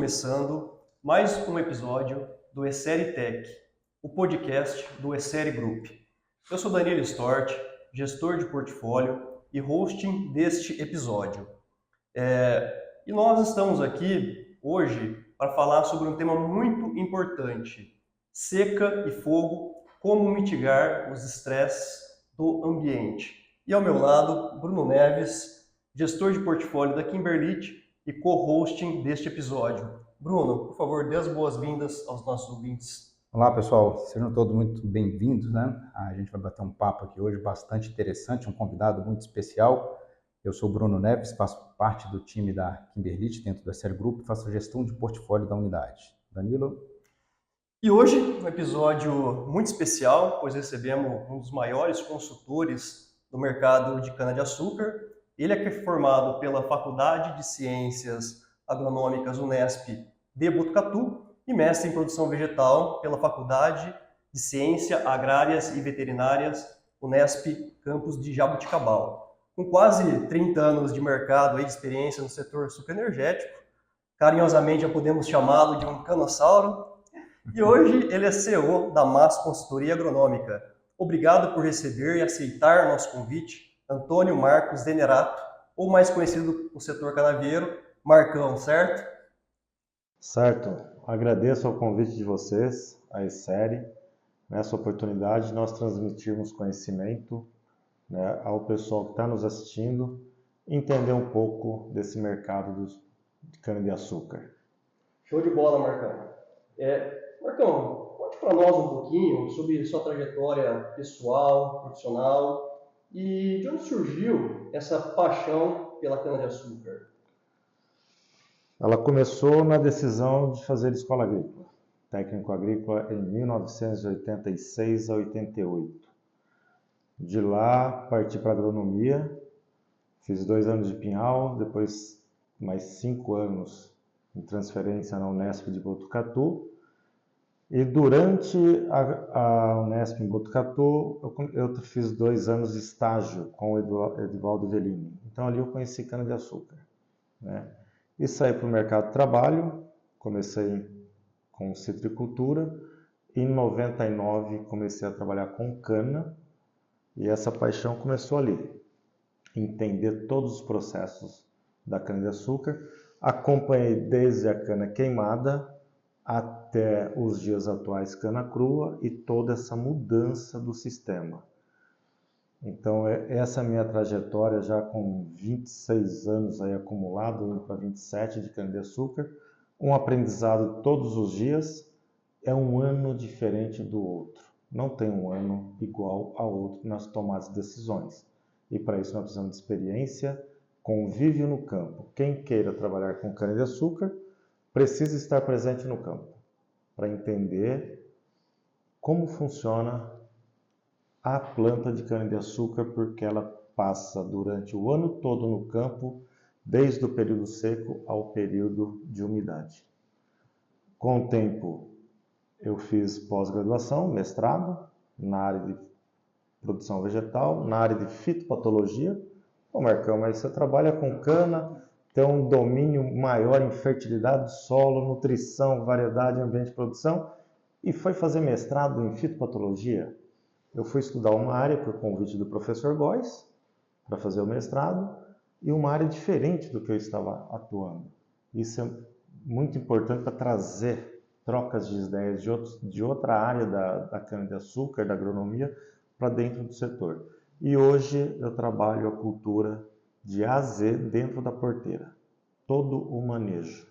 começando mais um episódio do Essere Tech, o podcast do Essere Group. Eu sou Danilo Stort, gestor de portfólio e hosting deste episódio. E nós estamos aqui hoje para falar sobre um tema muito importante: seca e fogo, como mitigar os estresses do ambiente. E ao meu lado, Bruno Neves, gestor de portfólio da Kimberlite e co-hosting deste episódio. Bruno, por favor, dê as boas-vindas aos nossos ouvintes. Olá, pessoal. Sejam todos muito bem-vindos, né? A gente vai bater um papo aqui hoje bastante interessante, um convidado muito especial. Eu sou o Bruno Neves, faço parte do time da Kimberlite dentro do Essere Group e faço a gestão de portfólio da unidade. Danilo? E hoje, um episódio muito especial, pois recebemos um dos maiores consultores do mercado de cana-de-açúcar. Ele é formado pela Faculdade de Ciências Agronômicas Unesp de Botucatu e mestre em produção vegetal pela Faculdade de Ciências Agrárias e Veterinárias Unesp Campus de Jaboticabal. Com quase 30 anos de mercado e de experiência no setor sucroenergético, carinhosamente já podemos chamá-lo de um canossauro. E hoje ele é CEO da MAS Consultoria Agronômica. Obrigado por receber e aceitar nosso convite, Antônio Marcos Denerato, ou mais conhecido no setor canavieiro, Marcão, certo? Certo. Agradeço ao convite de vocês, a Essere, nessa oportunidade de nós transmitirmos conhecimento, né, ao pessoal que está nos assistindo, entender um pouco desse mercado de cana-de-açúcar. Show de bola, Marcão. Marcão, conte para nós um pouquinho sobre sua trajetória pessoal, profissional e de onde surgiu essa paixão pela cana-de-açúcar. Ela começou na decisão de fazer escola agrícola, técnico agrícola, em 1986 a 88. De lá, parti para agronomia, fiz 2 anos de Pinhal, depois mais 5 anos em transferência na Unesp de Botucatu. E durante a Unesp em Botucatu, eu fiz 2 anos de estágio com o Edivaldo Velini. Então ali eu conheci cana-de-açúcar, né? E saí para o mercado de trabalho, comecei com citricultura. Em 99 comecei a trabalhar com cana e essa paixão começou ali. Entender todos os processos da cana-de-açúcar. Acompanhei desde a cana queimada até os dias atuais cana crua e toda essa mudança do sistema. Então, essa minha trajetória já com 26 anos aí acumulado, indo para 27 de cana-de-açúcar, um aprendizado todos os dias, é um ano diferente do outro. Não tem um ano igual ao outro nas tomadas de decisões. E para isso nós precisamos de experiência, convívio no campo. Quem queira trabalhar com cana-de-açúcar precisa estar presente no campo para entender como funciona a planta de cana-de-açúcar, porque ela passa durante o ano todo no campo, desde o período seco ao período de umidade. Com o tempo, eu fiz pós-graduação, mestrado, na área de produção vegetal, na área de fitopatologia. Ô Marcão, mas você trabalha com cana, tem um domínio maior em fertilidade do solo, nutrição, variedade, ambiente de produção, e foi fazer mestrado em fitopatologia. Eu fui estudar uma área por convite do professor Góes, para fazer o mestrado, e uma área diferente do que eu estava atuando. Isso é muito importante para trazer trocas de ideias de outra área da cana-de-açúcar, da agronomia, para dentro do setor. E hoje eu trabalho a cultura de A a Z dentro da porteira. Todo o manejo.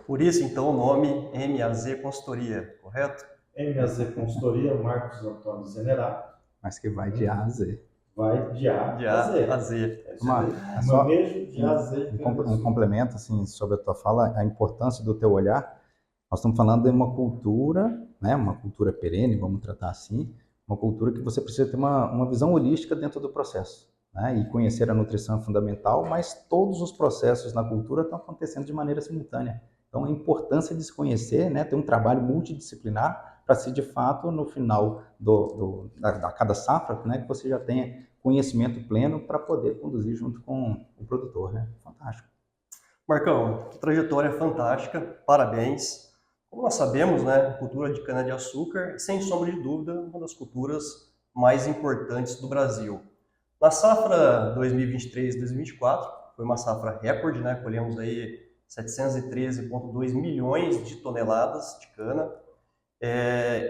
Por isso, então, o nome MAZ Consultoria, correto? MAZ Consultoria, Marcos Antônio Zenerato. Mas que vai de A a Z. Vai de A a Z. Manejo de A a Z. Um complemento assim, sobre a tua fala, a importância do teu olhar. Nós estamos falando de uma cultura, né, uma cultura perene, vamos tratar assim, uma cultura que você precisa ter uma visão holística dentro do processo, né? E conhecer a nutrição é fundamental, mas todos os processos na cultura estão acontecendo de maneira simultânea. Então, a importância de se conhecer, né, ter um trabalho multidisciplinar para se, de fato, no final da cada safra, né, que você já tenha conhecimento pleno para poder conduzir junto com o produtor, né? Fantástico. Marcão, que trajetória fantástica, parabéns. Como nós sabemos, né, a cultura de cana-de-açúcar, sem sombra de dúvida, uma das culturas mais importantes do Brasil. Na safra 2023-2024, foi uma safra recorde, né, colhemos aí 713,2 milhões de toneladas de cana,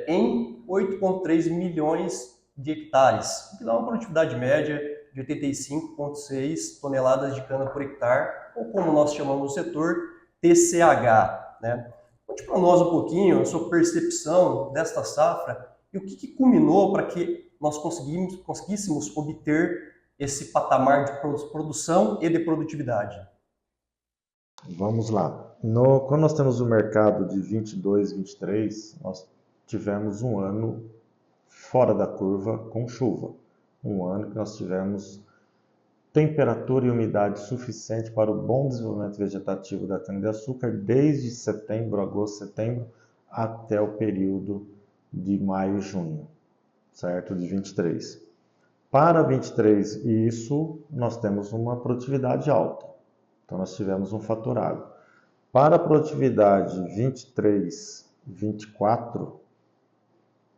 em 8,3 milhões de hectares, o que dá uma produtividade média de 85,6 toneladas de cana por hectare, ou como nós chamamos no setor, TCH. Né? Conte para nós um pouquinho a sua percepção desta safra e o que culminou para que nós conseguíssemos obter esse patamar de produção e de produtividade. Vamos lá. Quando nós temos o mercado de 22, 23, nós tivemos um ano fora da curva com chuva. Um ano que nós tivemos temperatura e umidade suficiente para o bom desenvolvimento vegetativo da cana-de-açúcar desde setembro, agosto, setembro, até o período de maio e junho, certo? De 23. Para 23, isso nós temos uma produtividade alta. Então nós tivemos um faturado. Para a produtividade 23, 24,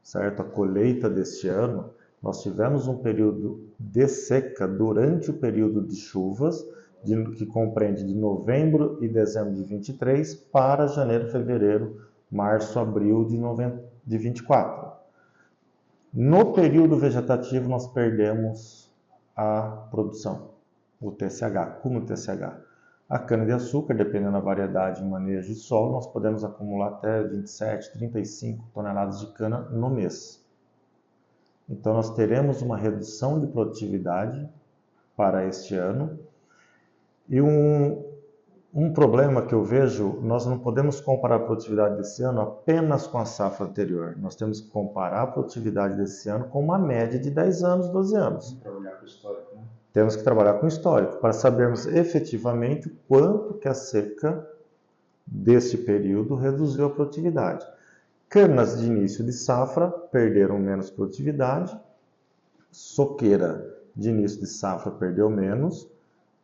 certo? A colheita deste ano, nós tivemos um período de seca durante o período de chuvas, que compreende de novembro e dezembro de 23 para janeiro, fevereiro, março, abril de 24. No período vegetativo, nós perdemos a produção, o TCH, como o TCH. A cana-de-açúcar, dependendo da variedade e manejo de solo, nós podemos acumular até 27, 35 toneladas de cana no mês. Então, nós teremos uma redução de produtividade para este ano. E um problema que eu vejo, nós não podemos comparar a produtividade desse ano apenas com a safra anterior. Nós temos que comparar a produtividade desse ano com uma média de 10 anos, 12 anos. Trabalhar com o histórico, né? Temos que trabalhar com o histórico para sabermos efetivamente o quanto que a seca deste período reduziu a produtividade. Canas de início de safra perderam menos produtividade, soqueira de início de safra perdeu menos,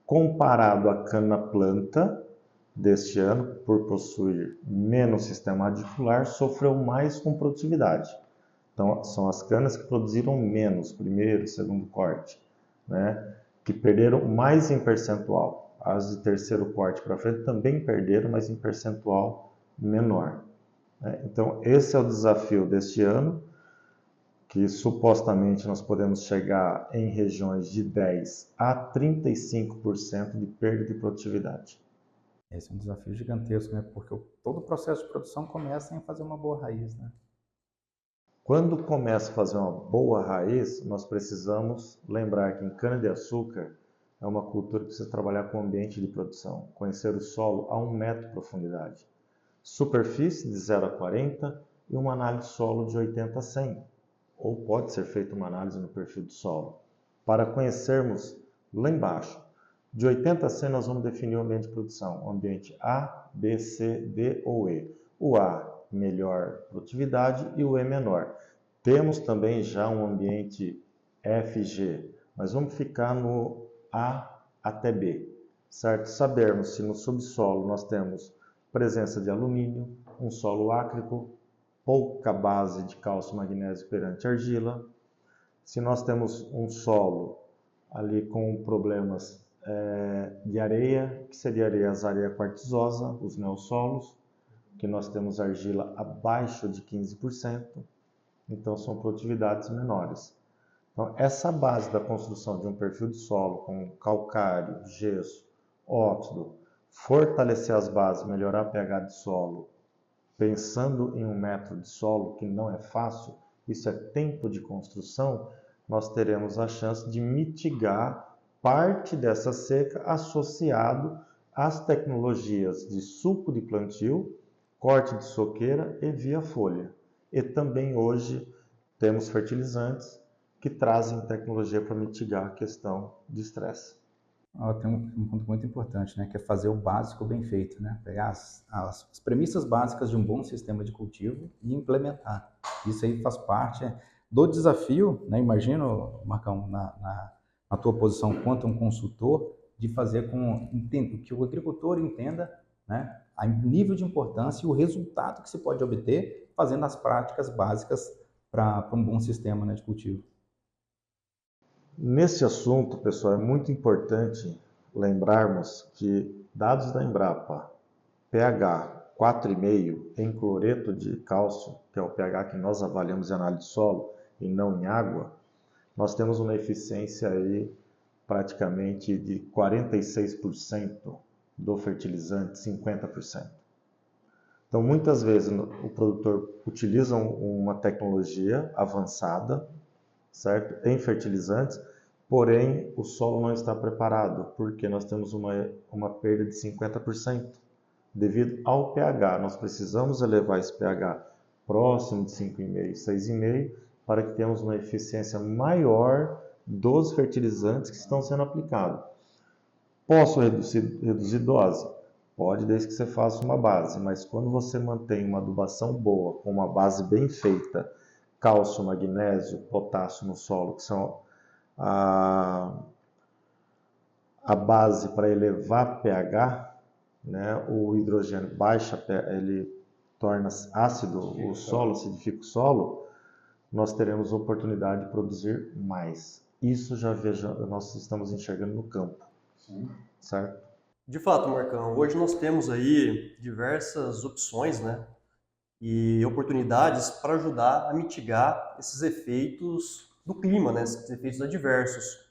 comparado à cana-planta deste ano, por possuir menos sistema radicular, sofreu mais com produtividade. Então, são as canas que produziram menos, primeiro, segundo corte, né? Que perderam mais em percentual. As de terceiro corte para frente também perderam, mas em percentual menor. Então, esse é o desafio deste ano, que supostamente nós podemos chegar em regiões de 10 a 35% de perda de produtividade. Esse é um desafio gigantesco, né? Porque todo o processo de produção começa em fazer uma boa raiz, né? Quando começa a fazer uma boa raiz, nós precisamos lembrar que em cana-de-açúcar é uma cultura que precisa trabalhar com o ambiente de produção, conhecer o solo a 1 metro de profundidade, superfície de 0 a 40 e uma análise de solo de 80 a 100. Ou pode ser feita uma análise no perfil do solo, para conhecermos lá embaixo. De 80 a 100 nós vamos definir o ambiente de produção, o ambiente A, B, C, D ou E. O A, melhor produtividade, e o E menor. Temos também já um ambiente F, G, mas vamos ficar no A até B, certo? Sabermos se no subsolo nós temos presença de alumínio, um solo ácrico, pouca base de cálcio e magnésio perante argila. Se nós temos um solo ali com problemas de areia, que seria areia quartzosa, os neossolos, que nós temos argila abaixo de 15%, então são produtividades menores. Então, essa base da construção de um perfil de solo com calcário, gesso, óxido, fortalecer as bases, melhorar a pH de solo, pensando em 1 metro de solo, que não é fácil, isso é tempo de construção, nós teremos a chance de mitigar parte dessa seca associado às tecnologias de suco de plantio, corte de soqueira e via folha. E também hoje temos fertilizantes que trazem tecnologia para mitigar a questão de estresse. Tem um ponto muito importante, né, que é fazer o básico bem feito, né? Pegar as premissas básicas de um bom sistema de cultivo e implementar. Isso aí faz parte do desafio, né? Imagino, Marcão, na tua posição quanto um consultor, de fazer que o agricultor entenda, né, o nível de importância e o resultado que se pode obter fazendo as práticas básicas para um bom sistema, né, de cultivo. Nesse assunto, pessoal, é muito importante lembrarmos que dados da Embrapa, pH 4,5 em cloreto de cálcio, que é o pH que nós avaliamos em análise de solo e não em água, nós temos uma eficiência aí praticamente de 46% do fertilizante, 50%. Então, muitas vezes o produtor utiliza uma tecnologia avançada, certo? Em fertilizantes, porém o solo não está preparado, porque nós temos uma perda de 50% devido ao pH. Nós precisamos elevar esse pH próximo de 5,5, 6,5, para que tenhamos uma eficiência maior dos fertilizantes que estão sendo aplicados. Posso reduzir dose? Pode, desde que você faça uma base, mas quando você mantém uma adubação boa, com uma base bem feita, cálcio, magnésio, potássio no solo, que são a base para elevar pH, né? O hidrogênio baixa, ele torna ácido o solo, acidifica o solo, nós teremos a oportunidade de produzir mais. Isso nós estamos enxergando no campo. Sim. Certo? De fato, Marcão, hoje nós temos aí diversas opções, né, e oportunidades para ajudar a mitigar esses efeitos do clima, né, esses efeitos adversos.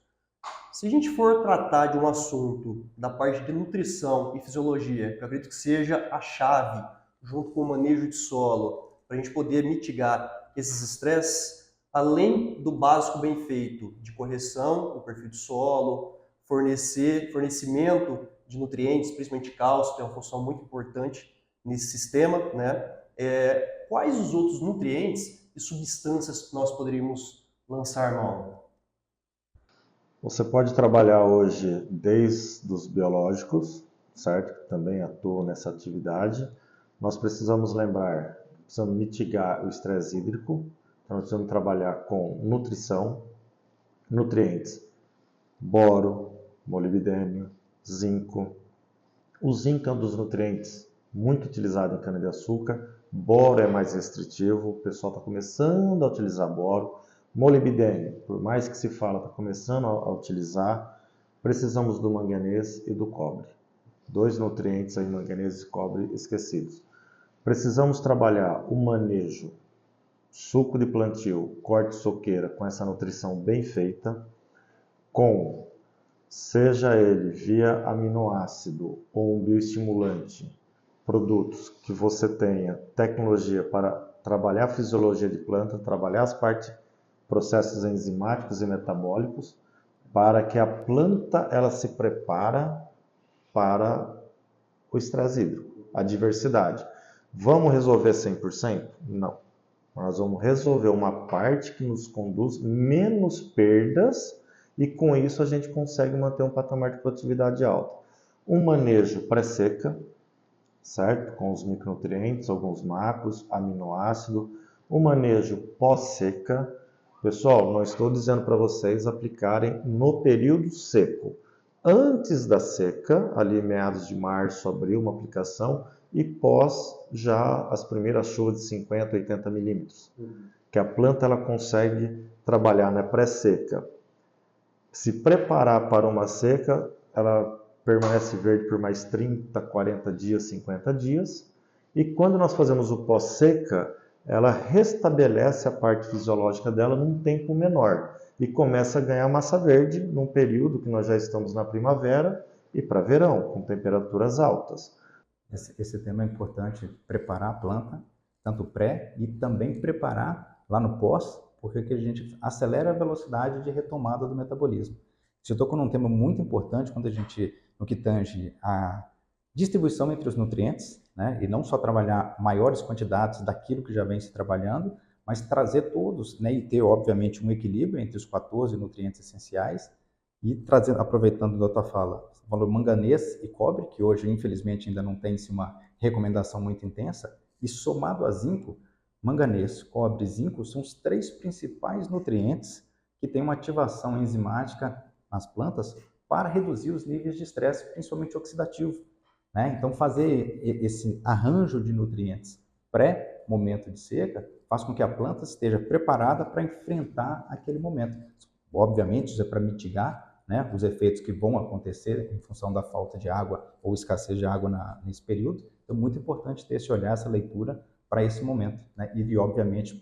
Se a gente for tratar de um assunto da parte de nutrição e fisiologia, que eu acredito que seja a chave, junto com o manejo de solo, para a gente poder mitigar esses estresses, além do básico bem feito de correção do perfil de solo, fornecimento de nutrientes, principalmente cálcio, que é uma função muito importante nesse sistema, né? Quais os outros nutrientes e substâncias que nós poderíamos lançar mão? Você pode trabalhar hoje desde os biológicos, certo? Que também atuam nessa atividade. Nós precisamos lembrar, precisamos mitigar o estresse hídrico, então nós precisamos trabalhar com nutrição, nutrientes, boro, molibdênio, zinco. O zinco é um dos nutrientes muito utilizado em cana-de-açúcar, boro é mais restritivo, o pessoal está começando a utilizar boro. Molibdênio, por mais que se fala, está começando a utilizar. Precisamos do manganês e do cobre. 2 nutrientes aí, manganês e cobre, esquecidos. Precisamos trabalhar o manejo, suco de plantio, corte soqueira, com essa nutrição bem feita, com, seja ele via aminoácido ou um bioestimulante, produtos que você tenha tecnologia para trabalhar a fisiologia de planta, trabalhar as processos enzimáticos e metabólicos, para que a planta ela se prepara para o estresse hídrico, a diversidade. Vamos resolver 100%? Não. Nós vamos resolver uma parte que nos conduz menos perdas e com isso a gente consegue manter um patamar de produtividade alto. Um manejo pré-seca, certo? Com os micronutrientes, alguns macros, aminoácido. Um manejo pós-seca. Pessoal, não estou dizendo para vocês aplicarem no período seco. Antes da seca, ali meados de março, abril, uma aplicação, e pós já as primeiras chuvas de 50, 80 milímetros. Que a planta ela consegue trabalhar na pré-seca. Se preparar para uma seca, ela permanece verde por mais 30, 40 dias, 50 dias. E quando nós fazemos o pós-seca, ela restabelece a parte fisiológica dela num tempo menor e começa a ganhar massa verde num período que nós já estamos na primavera e para verão, com temperaturas altas. Esse tema é importante, preparar a planta, tanto pré e também preparar lá no pós, porque a gente acelera a velocidade de retomada do metabolismo. Você tocou num tema muito importante no que tange a distribuição entre os nutrientes, né? E não só trabalhar maiores quantidades daquilo que já vem se trabalhando, mas trazer todos, né? E ter, obviamente, um equilíbrio entre os 14 nutrientes essenciais e aproveitando da tua fala, você falou manganês e cobre, que hoje, infelizmente, ainda não tem uma recomendação muito intensa, e somado a zinco, manganês, cobre e zinco são os 3 principais nutrientes que têm uma ativação enzimática nas plantas para reduzir os níveis de estresse, principalmente oxidativo, né? Então, fazer esse arranjo de nutrientes pré-momento de seca faz com que a planta esteja preparada para enfrentar aquele momento. Obviamente, isso é para mitigar, né, os efeitos que vão acontecer em função da falta de água ou escassez de água nesse período. Então, muito importante ter esse olhar, essa leitura para esse momento, né? E, obviamente,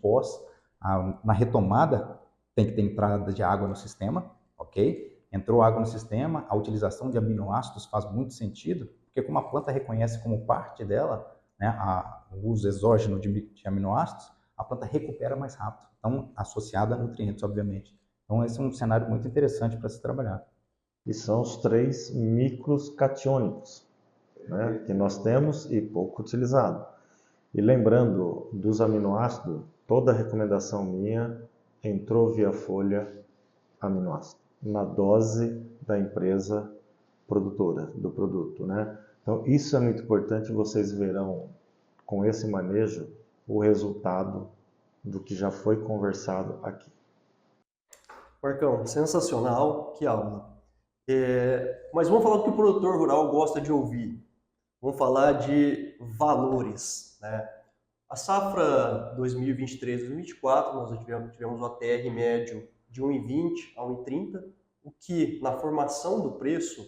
na retomada, tem que ter entrada de água no sistema, ok? Entrou água no sistema, a utilização de aminoácidos faz muito sentido, porque como a planta reconhece como parte dela, né, o uso exógeno de aminoácidos, a planta recupera mais rápido, então associada a nutrientes, obviamente. Então esse é um cenário muito interessante para se trabalhar. E são os 3 micros catiônicos, né, que nós temos e pouco utilizado. E lembrando dos aminoácidos, toda recomendação minha entrou via folha aminoácido, na dose da empresa produtora do produto, né? Então isso é muito importante, vocês verão com esse manejo o resultado do que já foi conversado aqui. Marcão, sensacional, que aula. Mas vamos falar do que o produtor rural gosta de ouvir. Vamos falar de valores, né? A safra 2023-2024, nós tivemos o ATR médio de 1,20 a 1,30, o que na formação do preço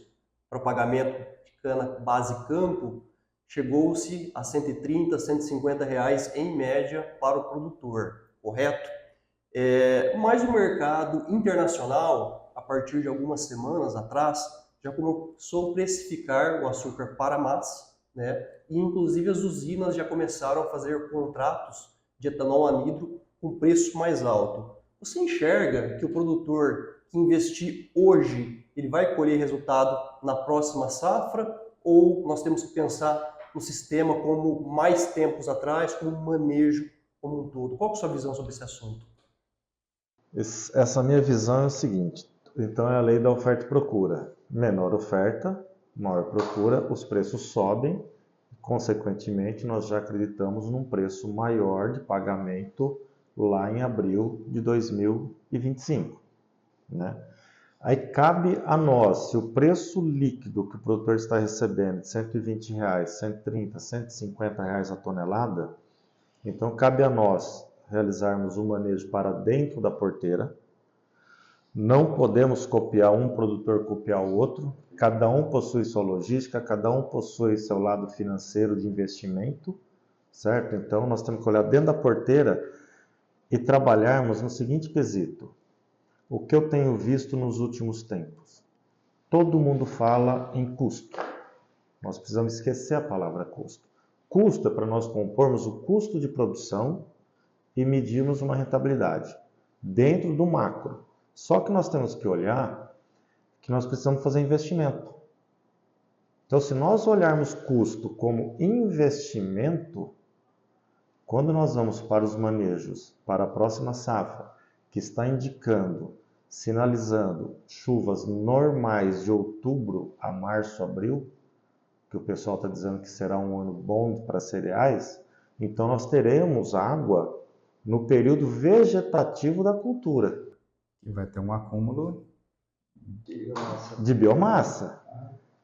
para o pagamento de cana base campo chegou-se a 130, 150 reais em média para o produtor, correto? Mas o mercado internacional, a partir de algumas semanas atrás, já começou a precificar o açúcar para massa, né? E inclusive as usinas já começaram a fazer contratos de etanol anidro com preço mais alto. Você enxerga que o produtor que investir hoje, ele vai colher resultado na próxima safra, ou nós temos que pensar no sistema como mais tempos atrás, como um manejo como um todo? Qual é a sua visão sobre esse assunto? Essa minha visão é o seguinte, então é a lei da oferta e procura. Menor oferta, maior procura, os preços sobem, consequentemente nós já acreditamos num preço maior de pagamento lá em abril de 2025, né? Aí cabe a nós, se o preço líquido que o produtor está recebendo de R$120, 130, R$150 a tonelada, então cabe a nós realizarmos o manejo para dentro da porteira. Não podemos copiar um produtor, copiar o outro. Cada um possui sua logística, cada um possui seu lado financeiro de investimento, certo? Então nós temos que olhar dentro da porteira e trabalharmos no seguinte quesito. O que eu tenho visto nos últimos tempos? Todo mundo fala em custo. Nós precisamos esquecer a palavra custo. Custo é para nós compormos o custo de produção e medirmos uma rentabilidade dentro do macro. Só que nós temos que olhar que nós precisamos fazer investimento. Então, se nós olharmos custo como investimento, quando nós vamos para os manejos, para a próxima safra, que está indicando, sinalizando chuvas normais de outubro a março, abril, que o pessoal está dizendo que será um ano bom para cereais, então nós teremos água no período vegetativo da cultura. E vai ter um acúmulo de biomassa.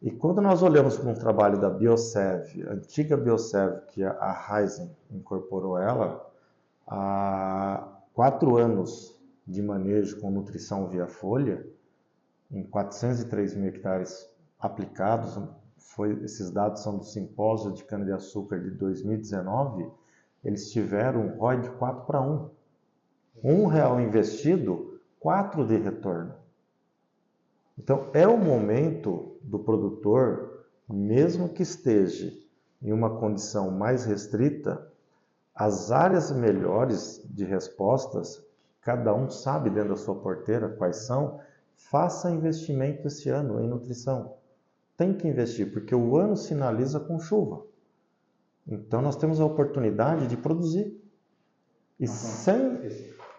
E quando nós olhamos para um trabalho da Biosev, a antiga Biosev, que a Raizen incorporou ela, há 4 anos de manejo com nutrição via folha, em 403 mil hectares aplicados, esses dados são do simpósio de cana-de-açúcar de 2019, eles tiveram um ROI de 4:1. R$1 investido, 4 de retorno. Então, é o momento do produtor, mesmo que esteja em uma condição mais restrita, as áreas melhores de respostas, cada um sabe dentro da sua porteira quais são, faça investimento esse ano em nutrição. Tem que investir, porque o ano sinaliza com chuva. Então, nós temos a oportunidade de produzir. E sem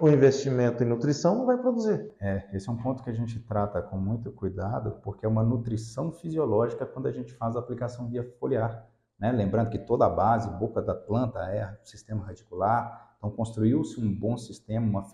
o investimento em nutrição, não vai produzir. Esse é um ponto que a gente trata com muito cuidado, porque é uma nutrição fisiológica quando a gente faz a aplicação via foliar, né? Lembrando que toda a base, boca da planta é o sistema radicular, então construiu-se um bom sistema,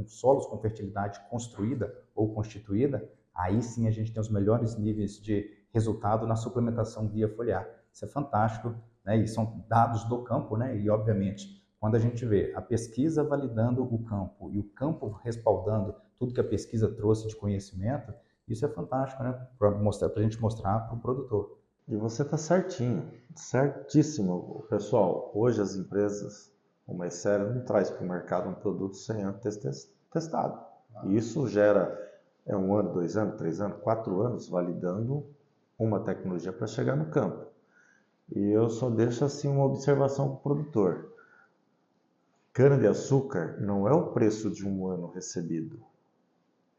solos com fertilidade construída ou constituída, aí sim a gente tem os melhores níveis de resultado na suplementação via foliar. Isso é fantástico, né? E são dados do campo, né? E obviamente, quando a gente vê a pesquisa validando o campo e o campo respaldando tudo que a pesquisa trouxe de conhecimento, isso é fantástico, né? Para a gente mostrar para o produtor. E você está certinho, certíssimo, pessoal. Hoje as empresas, o mais sério, não traz para o mercado um produto sem antes ter testado. E isso gera 1 ano, 2 anos, 3 anos, 4 anos validando uma tecnologia para chegar no campo. E eu só deixo assim uma observação para o produtor. Cana-de-açúcar não é o preço de 1 ano recebido.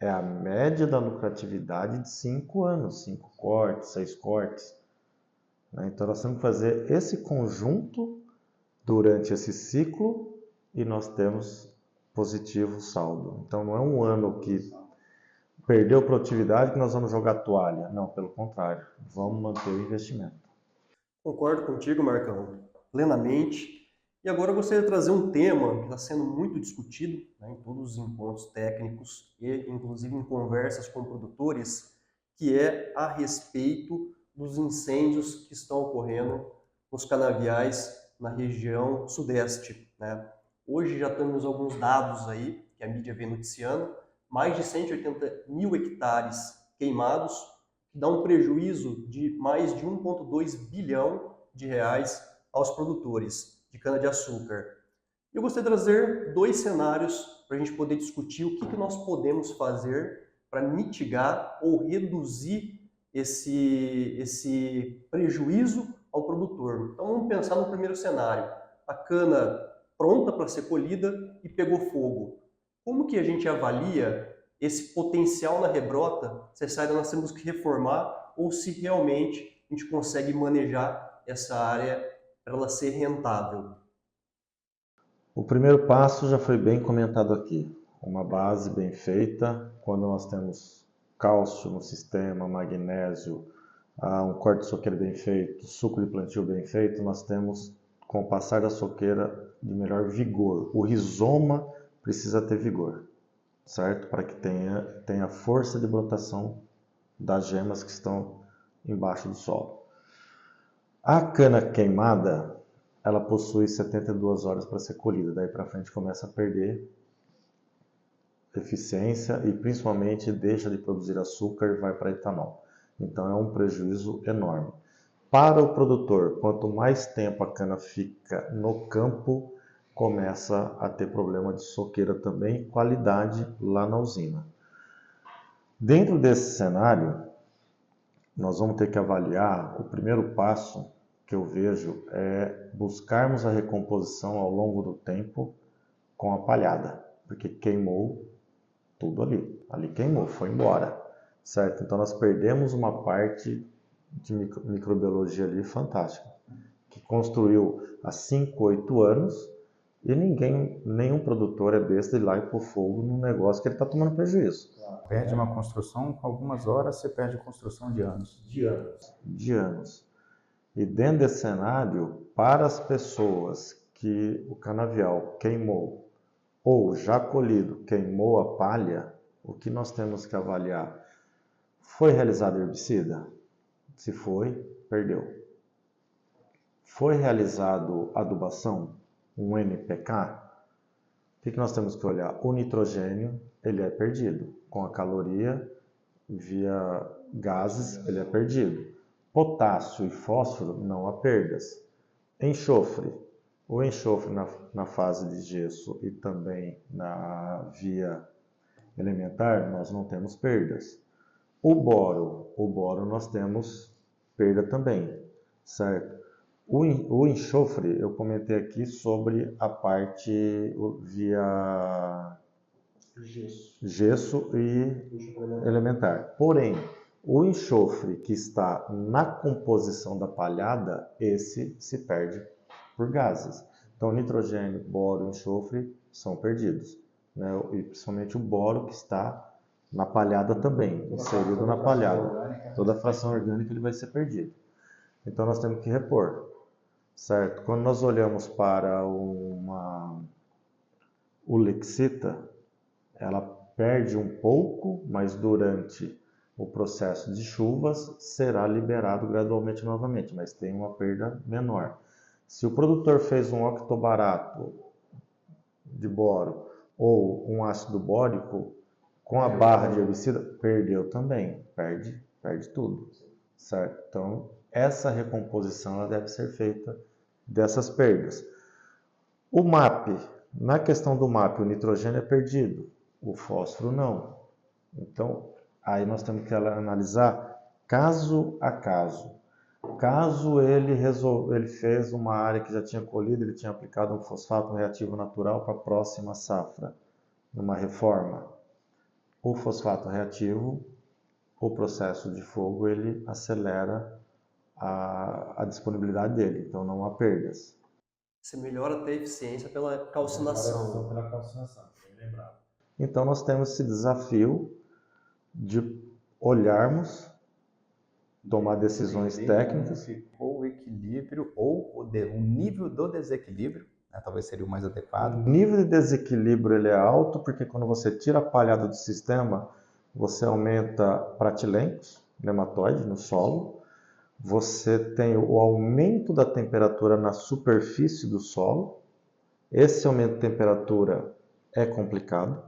É a média da lucratividade de 5 anos, 5 cortes, 6 cortes. Então nós temos que fazer esse conjunto durante esse ciclo e nós temos positivo saldo. Então não é 1 ano que perdeu produtividade que nós vamos jogar toalha. Não, pelo contrário, vamos manter o investimento. Concordo contigo, Marcão, plenamente. E agora eu gostaria de trazer um tema que está sendo muito discutido, né, em todos os encontros técnicos e inclusive em conversas com produtores, que é a respeito dos incêndios que estão ocorrendo nos canaviais na região sudeste, né? Hoje já temos alguns dados aí, que a mídia vem noticiando, mais de 180 mil hectares queimados, que dá um prejuízo de mais de 1,2 bilhão de reais aos produtores de cana-de-açúcar. Eu gostaria de trazer 2 cenários para a gente poder discutir o que nós podemos fazer para mitigar ou reduzir esse prejuízo ao produtor. Então vamos pensar no primeiro cenário. A cana pronta para ser colhida e pegou fogo. Como que a gente avalia esse potencial na rebrota, se essa área nós temos que reformar ou se realmente a gente consegue manejar essa área para ela ser rentável? O primeiro passo já foi bem comentado aqui. Uma base bem feita, quando nós temos cálcio no sistema, magnésio, um corte de soqueira bem feito, suco de plantio bem feito, nós temos, com o passar da soqueira, de melhor vigor. O rizoma precisa ter vigor, certo? Para que tenha força de brotação das gemas que estão embaixo do solo. A cana queimada, ela possui 72 horas para ser colhida, daí para frente começa a perder eficiência e principalmente deixa de produzir açúcar e vai para etanol. Então é um prejuízo enorme. Para o produtor, quanto mais tempo a cana fica no campo, começa a ter problema de soqueira também, qualidade lá na usina. Dentro desse cenário, nós vamos ter que avaliar, o primeiro passo que eu vejo é buscarmos a recomposição ao longo do tempo com a palhada, porque queimou tudo ali. Ali queimou, foi embora, certo? Então nós perdemos uma parte de microbiologia ali fantástica, que construiu há 5, 8 anos e nenhum produtor é besta de ir lá e pôr fogo num negócio que ele está tomando prejuízo. Perde uma construção, com algumas horas você perde a construção de anos. De anos. E dentro desse cenário, para as pessoas que o canavial queimou ou já colhido queimou a palha, o que nós temos que avaliar? Foi realizado herbicida? Se foi, perdeu. Foi realizado adubação? Um NPK? O que nós temos que olhar? O nitrogênio, ele é perdido. Com a caloria, via gases, ele é perdido. Potássio e fósforo, não há perdas. Enxofre. O enxofre na fase de gesso e também na via elementar, nós não temos perdas. O boro nós temos perda também, certo? O enxofre, eu comentei aqui sobre a parte via gesso e elementar. Porém, o enxofre que está na composição da palhada, esse se perde por gases. Então, nitrogênio, boro e enxofre são perdidos, né? E principalmente o boro que está na palhada também, inserido na palhada. Toda a fração orgânica ele vai ser perdido. Então, nós temos que repor, certo? Quando nós olhamos para o Lexita, ela perde um pouco, mas durante o processo de chuvas será liberado gradualmente novamente, mas tem uma perda menor. Se o produtor fez um octobarato de boro ou um ácido bórico, com a barra de herbicida, perdeu também, perde tudo, certo? Então, essa recomposição ela deve ser feita dessas perdas. O MAP, na questão do MAP, o nitrogênio é perdido, o fósforo não. Então, aí nós temos que analisar caso a caso. Caso ele fez uma área que já tinha colhido, ele tinha aplicado um fosfato reativo natural para a próxima safra, numa reforma. O fosfato reativo, o processo de fogo, ele acelera a disponibilidade dele, então não há perdas. Você melhora até a eficiência pela calcinação. Bem lembrado. Então nós temos esse desafio de olharmos, tomar decisões técnicas. Ou o equilíbrio, ou o nível do desequilíbrio, né, talvez seria o mais adequado. O nível de desequilíbrio ele é alto, porque quando você tira a palhada do sistema, você aumenta pratilencos, nematóide no solo, você tem o aumento da temperatura na superfície do solo. Esse aumento de temperatura é complicado.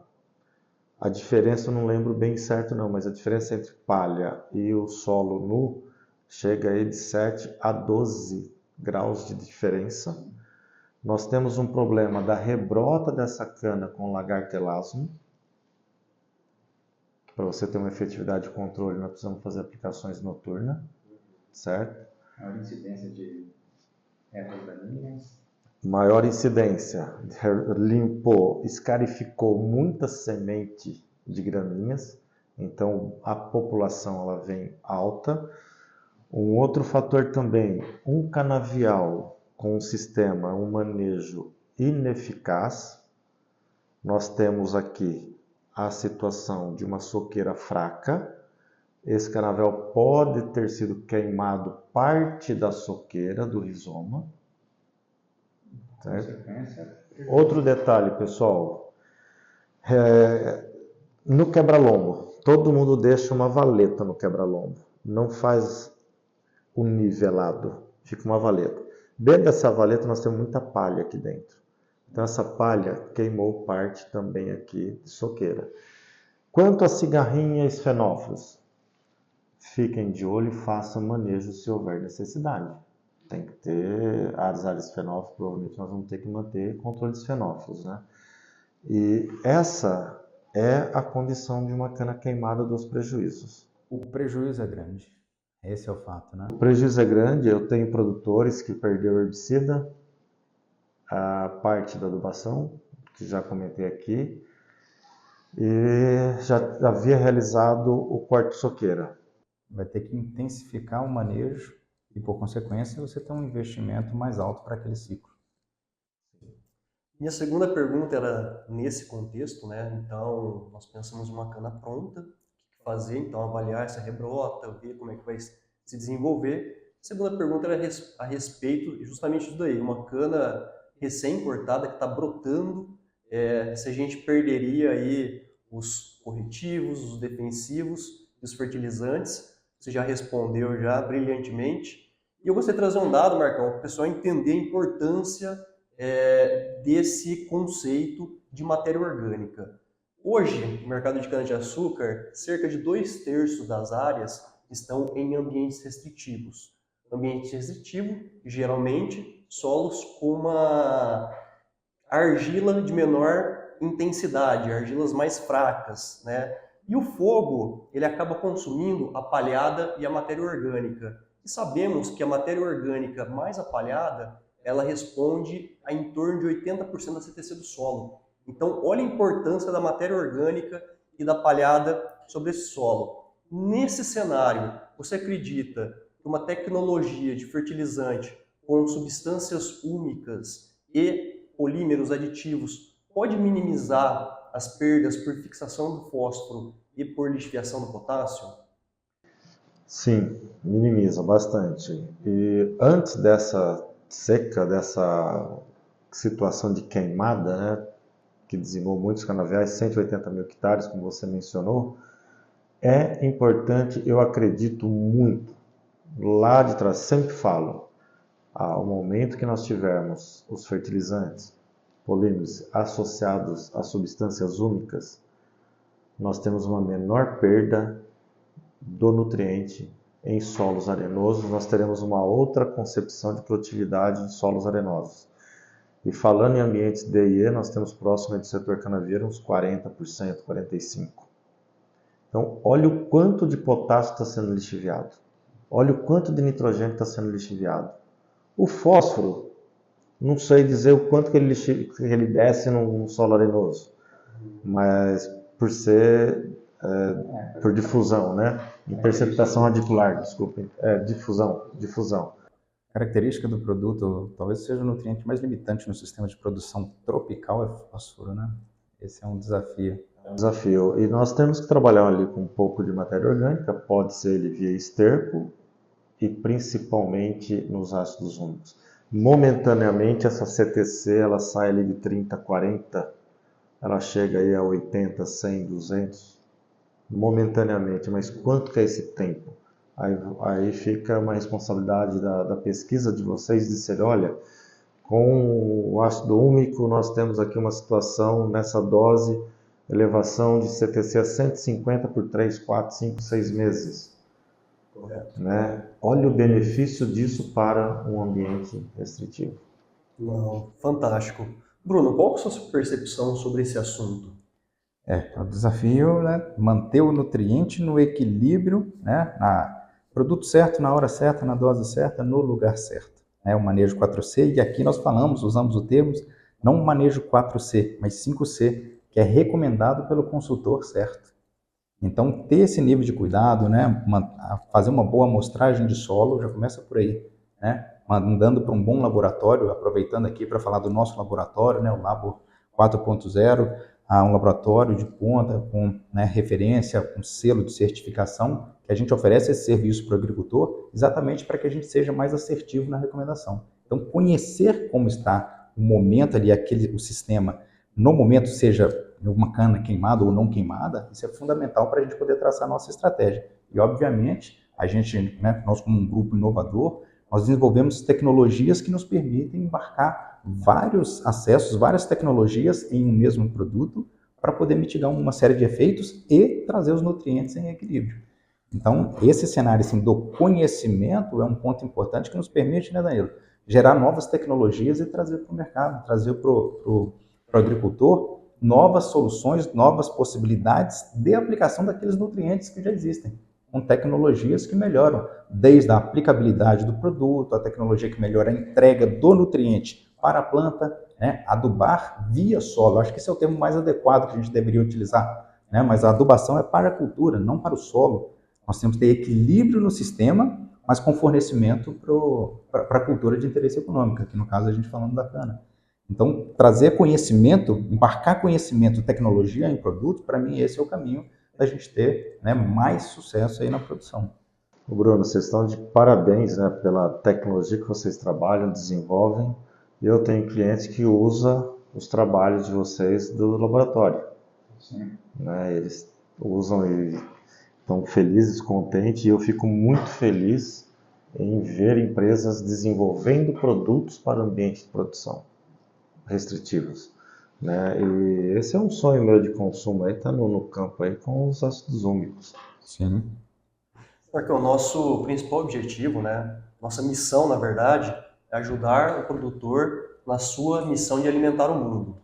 A diferença, eu não lembro bem certo não, mas a diferença entre palha e o solo nu chega aí de 7 a 12 graus de diferença. Nós temos um problema da rebrota dessa cana com lagartelasmo. Para você ter uma efetividade de controle, nós precisamos fazer aplicações noturnas, certo? Maior incidência de ervas daninhas. Maior incidência, limpou, escarificou muita semente de graminhas, então a população ela vem alta. Um outro fator também, um canavial com um sistema, um manejo ineficaz. Nós temos aqui a situação de uma soqueira fraca. Esse canavial pode ter sido queimado parte da soqueira do rizoma. Certo? Outro detalhe, pessoal, no quebra-lombo, todo mundo deixa uma valeta no quebra-lombo, não faz o nivelado, fica uma valeta. Dentro dessa valeta nós temos muita palha aqui dentro, então essa palha queimou parte também aqui de soqueira. Quanto a cigarrinha e esfenófilos, fiquem de olho e façam manejo se houver necessidade. Tem que ter áreas fenófilos, provavelmente nós vamos ter que manter controle de fenófilos, né? E essa é a condição de uma cana queimada dos prejuízos. O prejuízo é grande, esse é o fato, né? O prejuízo é grande, eu tenho produtores que perderam herbicida, a parte da adubação, que já comentei aqui, e já havia realizado o corte de soqueira. Vai ter que intensificar o manejo e, por consequência, você tem um investimento mais alto para aquele ciclo. Minha segunda pergunta era nesse contexto, né? Então, nós pensamos em uma cana pronta, o que fazer? Então, avaliar essa rebrota, ver como é que vai se desenvolver. A segunda pergunta era a respeito justamente disso daí, uma cana recém-cortada que está brotando, se a gente perderia aí os corretivos, os defensivos e os fertilizantes. Você já respondeu já brilhantemente. E eu gostaria de trazer um dado, Marcão, para o pessoal entender a importância desse conceito de matéria orgânica. Hoje, no mercado de cana-de-açúcar, cerca de 2/3 das áreas estão em ambientes restritivos. Ambiente restritivo, geralmente, solos com uma argila de menor intensidade, argilas mais fracas, né? E o fogo, ele acaba consumindo a palhada e a matéria orgânica. E sabemos que a matéria orgânica mais a palhada, ela responde a em torno de 80% da CTC do solo. Então, olha a importância da matéria orgânica e da palhada sobre esse solo. Nesse cenário, você acredita que uma tecnologia de fertilizante com substâncias úmicas e polímeros aditivos pode minimizar as perdas por fixação do fósforo e por lixiviação do potássio? Sim, minimiza bastante. E antes dessa seca, dessa situação de queimada, né, que dizimou muitos canaviais, 180 mil hectares, como você mencionou, É importante, eu acredito muito, lá de trás, sempre falo, ao momento que nós tivermos os fertilizantes, polímeros associados a substâncias úmicas, nós temos uma menor perda do nutriente em solos arenosos, nós teremos uma outra concepção de produtividade em solos arenosos. E falando em ambientes D e E, nós temos próximo do setor canavieiro uns 40%, 45%. Então, olha o quanto de potássio está sendo lixiviado. Olha o quanto de nitrogênio está sendo lixiviado. O fósforo, não sei dizer o quanto que ele desce num solo arenoso, mas por ser por difusão, né? Interceptação radicular, desculpem. Difusão. A característica do produto talvez seja o nutriente mais limitante no sistema de produção tropical é fósforo, né? Esse é um desafio. É um desafio. E nós temos que trabalhar ali com um pouco de matéria orgânica, pode ser ele via esterco e principalmente nos ácidos úmicos. Momentaneamente essa CTC ela sai ali de 30, 40, ela chega aí a 80, 100, 200, momentaneamente, mas quanto que é esse tempo? Aí fica uma responsabilidade da pesquisa de vocês de ser, olha, com o ácido úmico nós temos aqui uma situação nessa dose, elevação de CTC a 150 por 3, 4, 5, 6 meses. Correto. Né? Olha o benefício disso para um ambiente restritivo. Não, fantástico. Bruno, qual que é a sua percepção sobre esse assunto? O desafio, né, manter o nutriente no equilíbrio, né, produto certo, na hora certa, na dose certa, no lugar certo. O manejo 4C, e aqui nós usamos o termo, não o manejo 4C, mas 5C, que é recomendado pelo consultor certo. Então, ter esse nível de cuidado, né, fazer uma boa amostragem de solo, já começa por aí, né, mandando para um bom laboratório, aproveitando aqui para falar do nosso laboratório, né, o Labor 4.0, um laboratório de ponta com, né, referência, com selo de certificação, que a gente oferece esse serviço para o agricultor, exatamente para que a gente seja mais assertivo na recomendação. Então, conhecer como está o momento ali, o sistema, no momento, seja uma cana queimada ou não queimada, isso é fundamental para a gente poder traçar a nossa estratégia. E, obviamente, a gente, né, nós como um grupo inovador, nós desenvolvemos tecnologias que nos permitem embarcar vários acessos, várias tecnologias em um mesmo produto para poder mitigar uma série de efeitos e trazer os nutrientes em equilíbrio. Então, esse cenário assim, do conhecimento é um ponto importante que nos permite, né, Danilo, gerar novas tecnologias e trazer para o mercado, trazer para o agricultor novas soluções, novas possibilidades de aplicação daqueles nutrientes que já existem, com tecnologias que melhoram desde a aplicabilidade do produto, a tecnologia que melhora a entrega do nutriente para a planta, né, adubar via solo. Acho que esse é o termo mais adequado que a gente deveria utilizar, né, mas a adubação é para a cultura, não para o solo. Nós temos que ter equilíbrio no sistema, mas com fornecimento para a cultura de interesse econômico, aqui no caso a gente falando da cana. Então, trazer conhecimento, embarcar conhecimento, tecnologia em produto, para mim esse é o caminho da gente ter, né, mais sucesso aí na produção. Bruno, vocês estão de parabéns, né, pela tecnologia que vocês trabalham, desenvolvem. Eu tenho clientes que usam os trabalhos de vocês do laboratório. Sim. Né, eles usam e estão felizes, contentes, e eu fico muito feliz em ver empresas desenvolvendo produtos para ambientes de produção restritivos, né? E esse é um sonho meu de consumo aí, tá no campo aí com os ácidos úmicos. Sim. Porque o nosso principal objetivo, né, nossa missão, na verdade, é ajudar o produtor na sua missão de alimentar o mundo.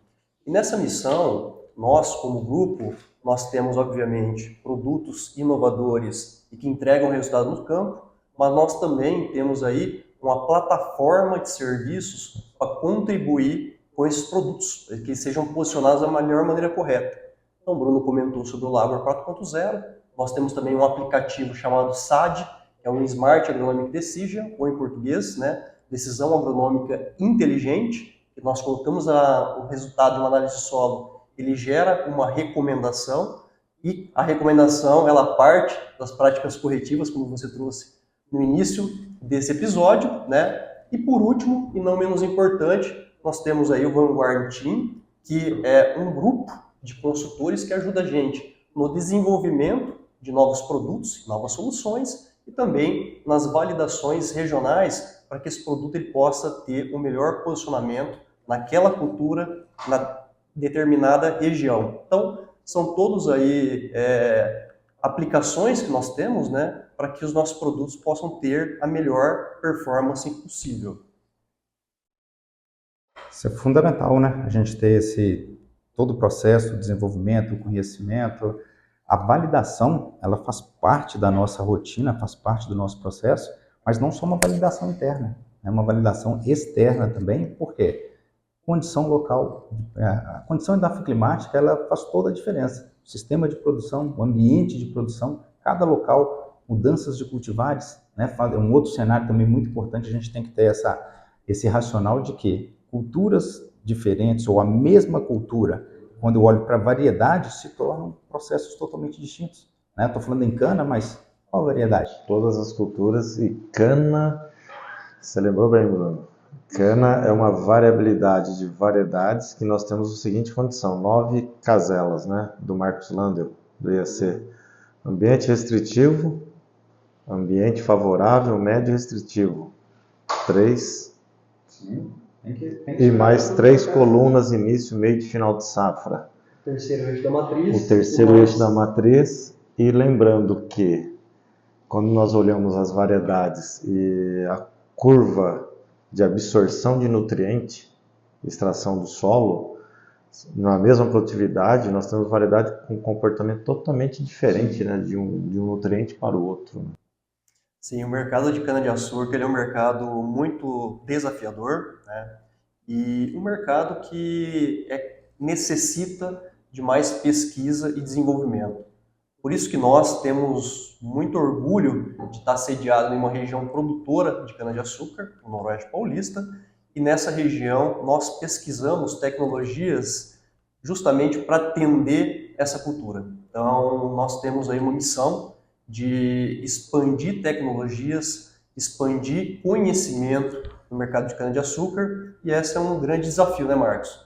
E nessa missão, nós, como grupo, nós temos, obviamente, produtos inovadores e que entregam resultado no campo, mas nós também temos aí uma plataforma de serviços para contribuir com esses produtos, que sejam posicionados da melhor maneira correta. Então, o Bruno comentou sobre o Labor 4.0, nós temos também um aplicativo chamado SAD, que é um Smart Agronomic Decision, ou em português, né, Decisão Agronômica Inteligente, que nós colocamos o resultado de uma análise de solo, ele gera uma recomendação, e a recomendação, ela parte das práticas corretivas, como você trouxe no início desse episódio, né? E por último, e não menos importante, nós temos aí o Vanguard Team, que é um grupo de consultores que ajuda a gente no desenvolvimento de novos produtos, novas soluções e também nas validações regionais para que esse produto ele possa ter o melhor posicionamento naquela cultura, na determinada região. Então, são todos aí aplicações que nós temos, né, para que os nossos produtos possam ter a melhor performance possível. Isso é fundamental, né? A gente ter todo o processo, o desenvolvimento, o conhecimento, a validação, ela faz parte da nossa rotina, faz parte do nosso processo, mas não só uma validação interna, é uma validação externa também, por quê? Condição local, a condição edafoclimática, ela faz toda a diferença. O sistema de produção, o ambiente de produção, cada local, mudanças de cultivares, né? É um outro cenário também muito importante, a gente tem que ter esse racional de que culturas diferentes ou a mesma cultura, quando eu olho para variedade, se tornam processos totalmente distintos. Estou falando em cana, mas qual variedade? Todas as culturas e cana, você lembrou bem, Bruno? Cana é uma variabilidade de variedades que nós temos a seguinte condição, 9 caselas, né, do Marcus Landel, do IAC. Ambiente restritivo, ambiente favorável, médio restritivo. 3. E mais 3 colunas, início, meio e final de safra. O terceiro eixo da matriz. O terceiro eixo da matriz. E lembrando que, quando nós olhamos as variedades e a curva de absorção de nutriente, extração do solo, na mesma produtividade, nós temos variedade com comportamento totalmente diferente, né, de um nutriente para o outro. Sim, o mercado de cana-de-açúcar ele é um mercado muito desafiador, né? E um mercado que necessita de mais pesquisa e desenvolvimento. Por isso que nós temos muito orgulho de estar sediado em uma região produtora de cana-de-açúcar, o Noroeste Paulista, e nessa região nós pesquisamos tecnologias justamente para atender essa cultura. Então, nós temos aí uma missão de expandir tecnologias, expandir conhecimento no mercado de cana-de-açúcar, e esse é um grande desafio, né, Marcos?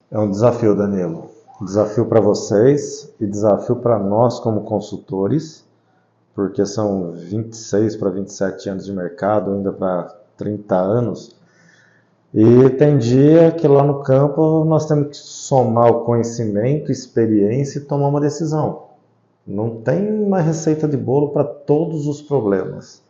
É um desafio, Danilo. Desafio para vocês e desafio para nós como consultores, porque são 26 para 27 anos de mercado, ainda para 30 anos. E tem dia que lá no campo nós temos que somar o conhecimento, experiência e tomar uma decisão. Não tem uma receita de bolo para todos os problemas.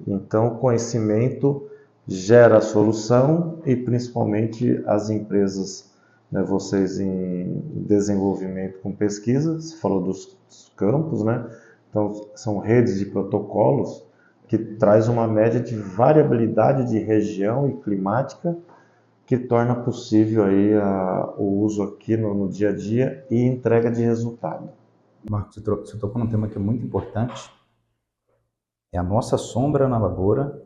Então, o conhecimento gera a solução e principalmente as empresas, né, vocês em desenvolvimento com pesquisa, você falou dos campos, né? Então, são redes de protocolos que traz uma média de variabilidade de região e climática que torna possível aí o uso aqui no dia a dia e entrega de resultado. Marcos, você tocou num tema que é muito importante. É a nossa sombra na lavoura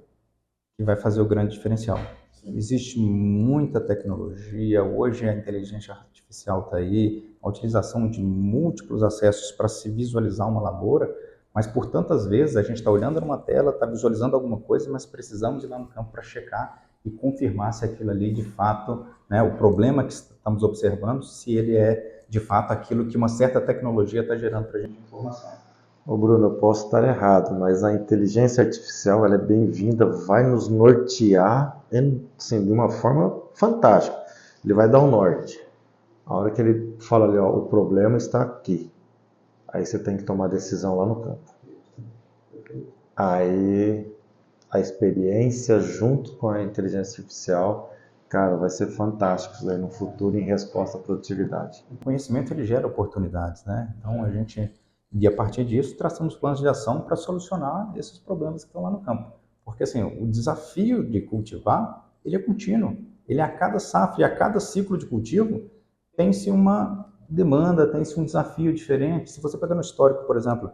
que vai fazer o grande diferencial. Existe muita tecnologia, hoje a inteligência artificial está aí, a utilização de múltiplos acessos para se visualizar uma lavoura, mas por tantas vezes a gente está olhando numa tela, está visualizando alguma coisa, mas precisamos ir lá no campo para checar e confirmar se aquilo ali de fato, né, o problema que estamos observando, se ele é de fato aquilo que uma certa tecnologia está gerando para a gente informação. Ô Bruno, eu posso estar errado, mas a inteligência artificial ela é bem-vinda, vai nos nortear assim, de uma forma fantástica. Ele vai dar um norte. A hora que ele fala ali, ó, o problema está aqui. Aí você tem que tomar decisão lá no campo. Aí a experiência junto com a inteligência artificial, cara, vai ser fantástico isso aí no futuro em resposta à produtividade. O conhecimento ele gera oportunidades, né? Então e a partir disso traçamos planos de ação para solucionar esses problemas que estão lá no campo. Porque assim, o desafio de cultivar, ele é contínuo. Ele a cada safra e a cada ciclo de cultivo tem-se uma demanda, tem-se um desafio diferente. Se você pegar no histórico, por exemplo,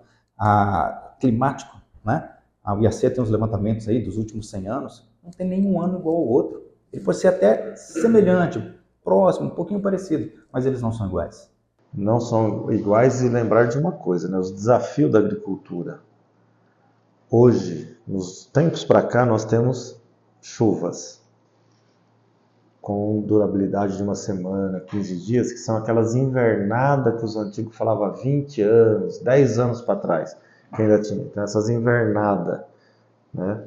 climático, né? A IAC tem uns levantamentos aí dos últimos 100 anos, não tem nenhum ano igual ao outro. Ele pode ser até semelhante, próximo, um pouquinho parecido, mas eles não são iguais. Não são iguais e lembrar de uma coisa, né? Os desafios da agricultura. Hoje, nos tempos para cá, nós temos chuvas. com durabilidade de uma semana, 15 dias, que são aquelas invernadas que os antigos falavam há 20 anos, 10 anos para trás, que ainda tinha. Então, essas invernadas, né?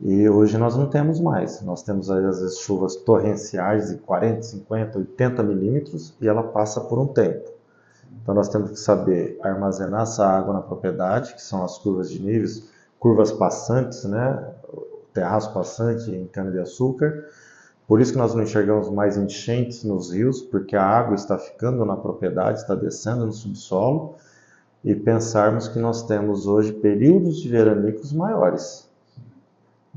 E hoje nós não temos mais. Nós temos aí, às vezes, chuvas torrenciais de 40, 50, 80 milímetros e ela passa por um tempo. Então, nós temos que saber armazenar essa água na propriedade, que são as curvas de níveis, curvas passantes, né? Terraço passante em cana-de-açúcar. Por isso que nós não enxergamos mais enchentes nos rios, porque a água está ficando na propriedade, está descendo no subsolo, e pensarmos que nós temos hoje períodos de veranicos maiores.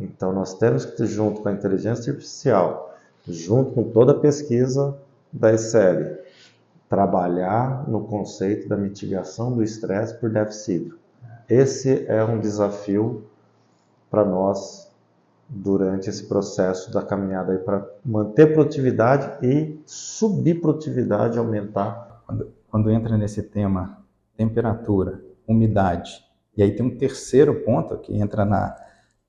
Então nós temos que ter, junto com a inteligência artificial, junto com toda a pesquisa da ECL, trabalhar no conceito da mitigação do estresse por déficit hídrico. Esse é um desafio para nós durante esse processo da caminhada aí para manter produtividade e subir produtividade, aumentar. Quando entra nesse tema temperatura, umidade, e aí tem um terceiro ponto que entra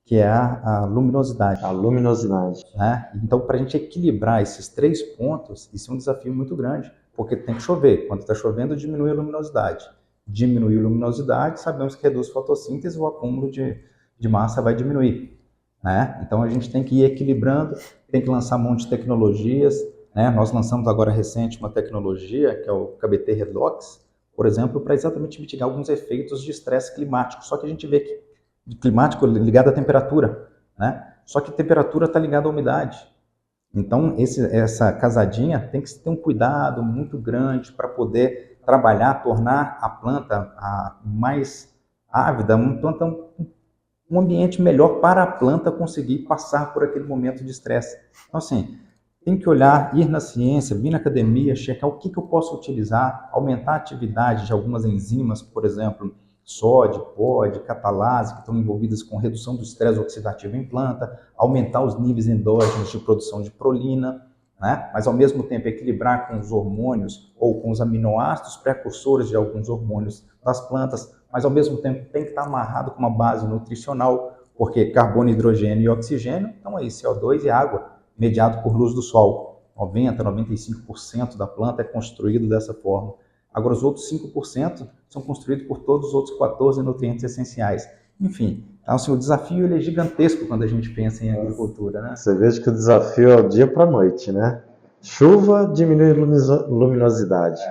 que é a luminosidade. A luminosidade. Né? Então, para a gente equilibrar esses 3 pontos, isso é um desafio muito grande, porque tem que chover. Quando está chovendo, diminui a luminosidade. Diminui a luminosidade, sabemos que reduz fotossíntese, o acúmulo de massa vai diminuir. Né? Então a gente tem que ir equilibrando, tem que lançar um monte de tecnologias. Né? Nós lançamos agora recente uma tecnologia que é o KBT Redox, por exemplo, para exatamente mitigar alguns efeitos de estresse climático. Só que a gente vê que climático ligado à temperatura, né? Só que temperatura está ligada à umidade. Então essa casadinha tem que ter um cuidado muito grande para poder trabalhar, tornar a planta mais ávida, uma planta um ambiente melhor para a planta conseguir passar por aquele momento de estresse. Então, assim, tem que olhar, ir na ciência, vir na academia, checar o que eu posso utilizar, aumentar a atividade de algumas enzimas, por exemplo, SOD, POD, catalase, que estão envolvidas com redução do estresse oxidativo em planta, aumentar os níveis endógenos de produção de prolina, né? Mas, ao mesmo tempo, equilibrar com os hormônios ou com os aminoácidos precursores de alguns hormônios das plantas, mas ao mesmo tempo tem que estar amarrado com uma base nutricional, porque carbono, hidrogênio e oxigênio, então aí CO2 e água, mediado por luz do sol. 90%, 95% da planta é construído dessa forma. Agora os outros 5% são construídos por todos os outros 14 nutrientes essenciais. Enfim, então assim, o desafio ele é gigantesco quando a gente pensa em agricultura, né? Você veja que o desafio é o dia para a noite, né? Chuva diminui a luminosidade.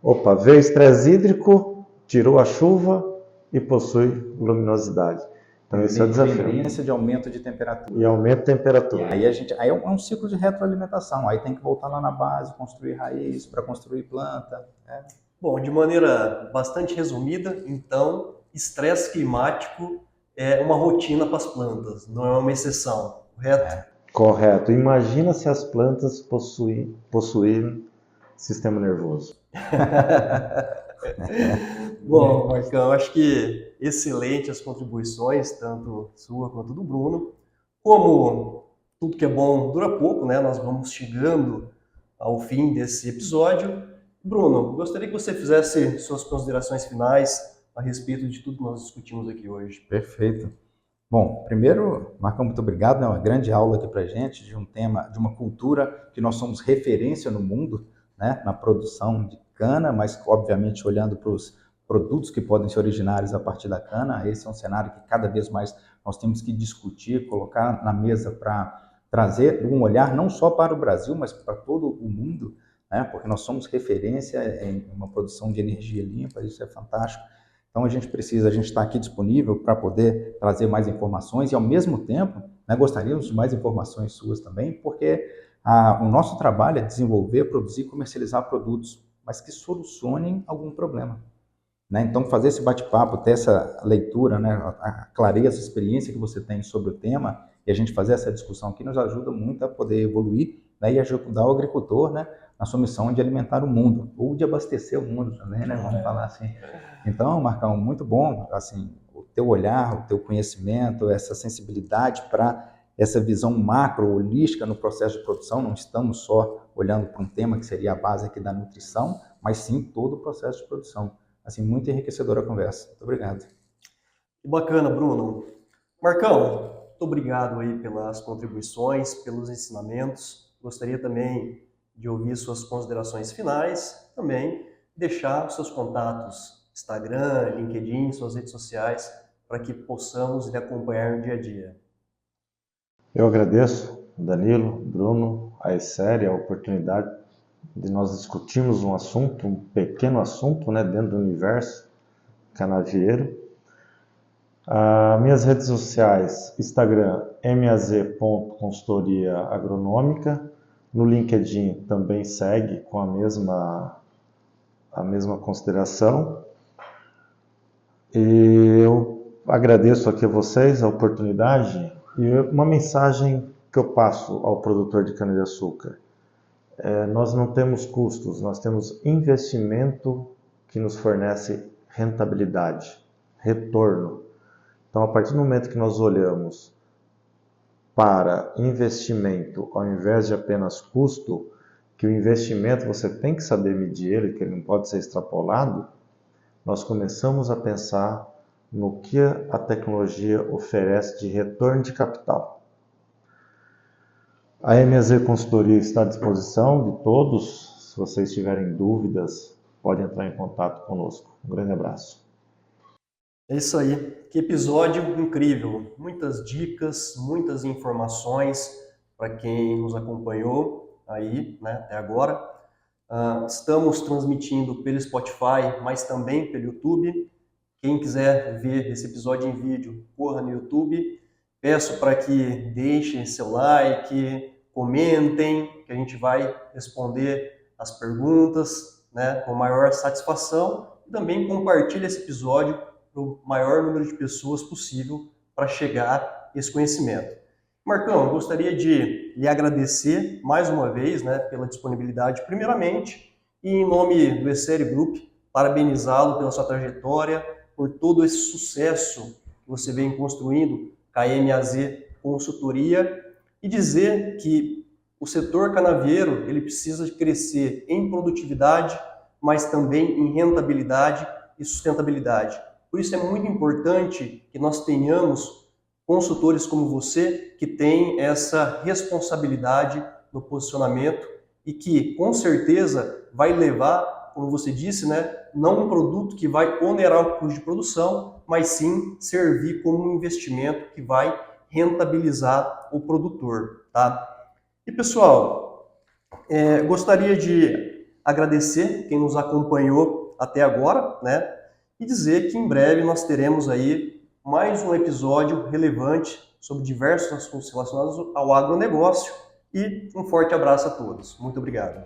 Opa, veio estresse hídrico, tirou a chuva e possui luminosidade. Então esse é o desafio. Tendência de aumento de temperatura. E aumento de temperatura. Aí é um ciclo de retroalimentação. Aí tem que voltar lá na base, construir raiz para construir planta. Né? Bom, de maneira bastante resumida, então, estresse climático é uma rotina para as plantas, não é uma exceção, correto? Correto. Imagina se as plantas possuírem sistema nervoso. Bom, Marcão, acho que excelente as contribuições, tanto sua quanto do Bruno. Como tudo que é bom dura pouco, né? Nós vamos chegando ao fim desse episódio. Bruno, gostaria que você fizesse suas considerações finais a respeito de tudo que nós discutimos aqui hoje. Perfeito. Bom, primeiro, Marcão, muito obrigado. É uma grande aula aqui para a gente de um tema, de uma cultura que nós somos referência no mundo, né? Na produção de cana, mas obviamente olhando para os produtos que podem ser originários a partir da cana. Esse é um cenário que cada vez mais nós temos que discutir, colocar na mesa para trazer um olhar não só para o Brasil, mas para todo o mundo, né? Porque nós somos referência em uma produção de energia limpa, isso é fantástico. Então a gente está aqui disponível para poder trazer mais informações e ao mesmo tempo, né, gostaríamos de mais informações suas também, porque o nosso trabalho é desenvolver, produzir e comercializar produtos, mas que solucionem algum problema. Né? Então fazer esse bate-papo, ter essa leitura, né, a clareza, a experiência que você tem sobre o tema e a gente fazer essa discussão aqui nos ajuda muito a poder evoluir, né, e ajudar o agricultor, né, na sua missão de alimentar o mundo, ou de abastecer o mundo também, né, vamos falar assim. Então, Marcão, muito bom, assim, o teu olhar, o teu conhecimento, essa sensibilidade para essa visão macro, holística no processo de produção. Não estamos só olhando para um tema que seria a base aqui da nutrição, mas sim todo o processo de produção. Assim, muito enriquecedora a conversa. Muito obrigado. Que bacana, Bruno. Marcão, muito obrigado aí pelas contribuições, pelos ensinamentos. Gostaria também de ouvir suas considerações finais, também deixar os seus contatos, Instagram, LinkedIn, suas redes sociais, para que possamos lhe acompanhar no dia a dia. Eu agradeço, Danilo, Bruno, a Essere, a oportunidade de nós discutirmos um assunto, um pequeno assunto, né, dentro do universo canavieiro. Minhas redes sociais, Instagram, maz.consultoria agronômica. No LinkedIn também segue com a mesma consideração. E eu agradeço aqui a vocês a oportunidade e uma mensagem que eu passo ao produtor de cana-de-açúcar. Nós não temos custos, nós temos investimento que nos fornece rentabilidade, retorno. Então, a partir do momento que nós olhamos para investimento ao invés de apenas custo, que o investimento você tem que saber medir ele, que ele não pode ser extrapolado, nós começamos a pensar no que a tecnologia oferece de retorno de capital. A MAZ Consultoria está à disposição de todos. Se vocês tiverem dúvidas, podem entrar em contato conosco. Um grande abraço. É isso aí. Que episódio incrível. Muitas dicas, muitas informações para quem nos acompanhou aí, né, até agora. Estamos transmitindo pelo Spotify, mas também pelo YouTube. Quem quiser ver esse episódio em vídeo, corra no YouTube. Peço para que deixem seu like, comentem, que a gente vai responder as perguntas, né, com maior satisfação. E também compartilhe esse episódio para o maior número de pessoas possível para chegar a esse conhecimento. Marcão, eu gostaria de lhe agradecer mais uma vez, né, pela disponibilidade, primeiramente, e em nome do Essere Group, parabenizá-lo pela sua trajetória, por todo esse sucesso que você vem construindo com a MAZ Consultoria, e dizer que o setor canavieiro ele precisa de crescer em produtividade, mas também em rentabilidade e sustentabilidade. Por isso é muito importante que nós tenhamos consultores como você, que tem essa responsabilidade no posicionamento e que, com certeza, vai levar, como você disse, né, não um produto que vai onerar o custo de produção, mas sim servir como um investimento que vai rentabilizar o produtor, tá? E, pessoal, gostaria de agradecer quem nos acompanhou até agora, né? E dizer que em breve nós teremos aí mais um episódio relevante sobre diversos assuntos relacionados ao agronegócio. E um forte abraço a todos. Muito obrigado.